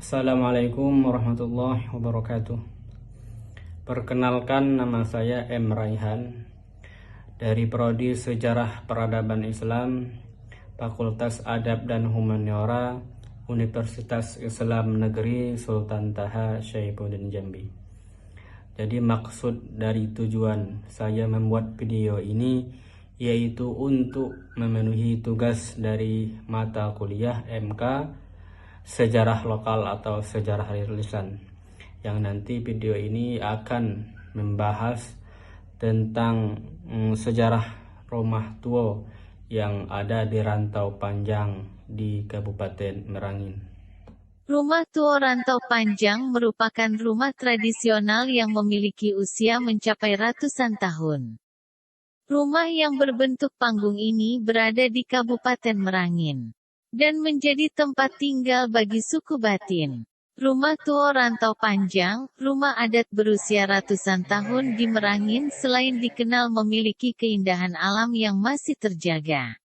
Assalamualaikum warahmatullahi wabarakatuh. Perkenalkan, nama saya M. Raihan dari Prodi Sejarah Peradaban Islam, Fakultas Adab dan Humaniora, Universitas Islam Negeri Sultan Taha Syaifuddin Jambi. Jadi maksud dari tujuan saya membuat video ini yaitu untuk memenuhi tugas dari mata kuliah MK Sejarah Lokal atau Sejarah Lisan, yang nanti video ini akan membahas tentang sejarah rumah tua yang ada di Rantau Panjang di Kabupaten Merangin. Rumah tua Rantau Panjang merupakan rumah tradisional yang memiliki usia mencapai ratusan tahun. Rumah yang berbentuk panggung ini berada di Kabupaten Merangin dan menjadi tempat tinggal bagi suku Batin. Rumah tua Rantau Panjang, rumah adat berusia ratusan tahun di Merangin, selain dikenal memiliki keindahan alam yang masih terjaga,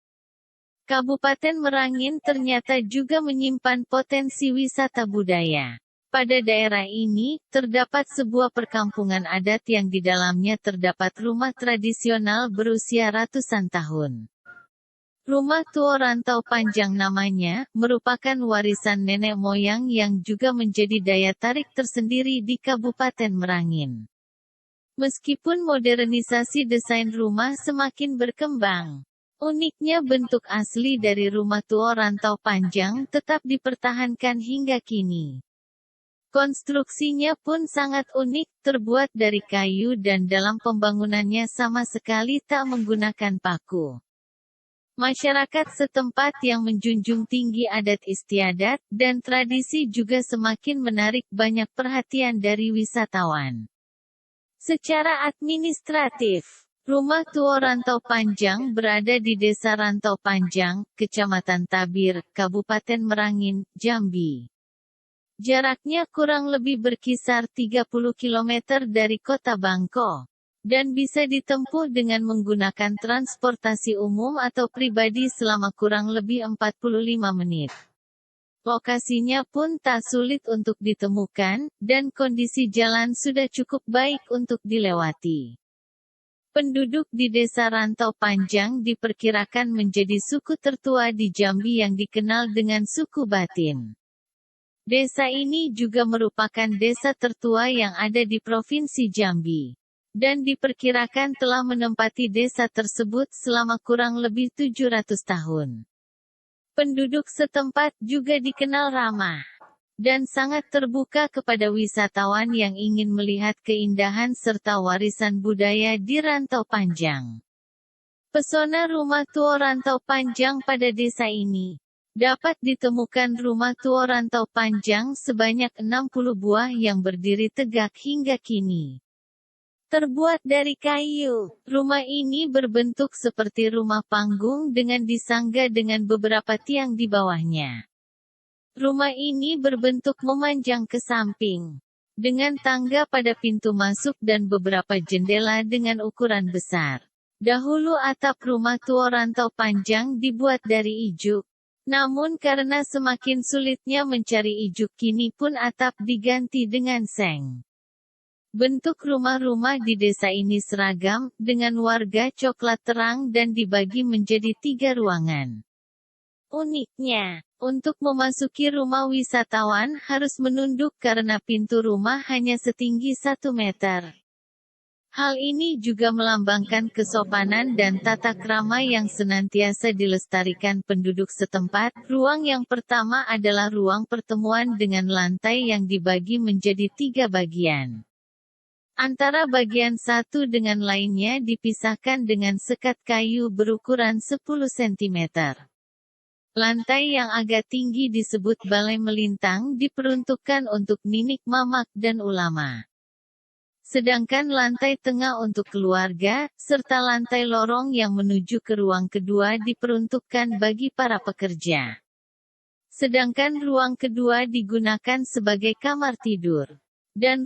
Kabupaten Merangin ternyata juga menyimpan potensi wisata budaya. Pada daerah ini, terdapat sebuah perkampungan adat yang di dalamnya terdapat rumah tradisional berusia ratusan tahun. Rumah tua Rantau Panjang namanya, merupakan warisan nenek moyang yang juga menjadi daya tarik tersendiri di Kabupaten Merangin. Meskipun modernisasi desain rumah semakin berkembang, uniknya bentuk asli dari rumah tua Rantau Panjang tetap dipertahankan hingga kini. Konstruksinya pun sangat unik, terbuat dari kayu dan dalam pembangunannya sama sekali tak menggunakan paku. Masyarakat setempat yang menjunjung tinggi adat istiadat dan tradisi juga semakin menarik banyak perhatian dari wisatawan. Secara administratif, Rumah tua Rantau Panjang berada di Desa Rantau Panjang, Kecamatan Tabir, Kabupaten Merangin, Jambi. Jaraknya kurang lebih berkisar 30 km dari Kota Bangko, dan bisa ditempuh dengan menggunakan transportasi umum atau pribadi selama kurang lebih 45 menit. Lokasinya pun tak sulit untuk ditemukan, dan kondisi jalan sudah cukup baik untuk dilewati. Penduduk di Desa Rantau Panjang diperkirakan menjadi suku tertua di Jambi yang dikenal dengan suku Batin. Desa ini juga merupakan desa tertua yang ada di Provinsi Jambi, dan diperkirakan telah menempati desa tersebut selama kurang lebih 700 tahun. Penduduk setempat juga dikenal ramah dan sangat terbuka kepada wisatawan yang ingin melihat keindahan serta warisan budaya di Rantau Panjang. Pesona rumah tua Rantau Panjang pada desa ini, dapat ditemukan rumah tua Rantau Panjang sebanyak 60 buah yang berdiri tegak hingga kini. Terbuat dari kayu, rumah ini berbentuk seperti rumah panggung dengan disangga dengan beberapa tiang di bawahnya. Rumah ini berbentuk memanjang ke samping, dengan tangga pada pintu masuk dan beberapa jendela dengan ukuran besar. Dahulu atap rumah tua Rantau Panjang dibuat dari ijuk. Namun karena semakin sulitnya mencari ijuk, kini pun atap diganti dengan seng. Bentuk rumah-rumah di desa ini seragam, dengan warga coklat terang dan dibagi menjadi 3 ruangan. Uniknya, untuk memasuki rumah wisatawan harus menunduk karena pintu rumah hanya setinggi 1 meter. Hal ini juga melambangkan kesopanan dan tata krama yang senantiasa dilestarikan penduduk setempat. Ruang yang pertama adalah ruang pertemuan dengan lantai yang dibagi menjadi 3 bagian. Antara bagian satu dengan lainnya dipisahkan dengan sekat kayu berukuran 10 cm. Lantai yang agak tinggi disebut balai melintang, diperuntukkan untuk ninik mamak dan ulama. Sedangkan lantai tengah untuk keluarga, serta lantai lorong yang menuju ke ruang kedua diperuntukkan bagi para pekerja. Sedangkan ruang kedua digunakan sebagai kamar tidur. Dan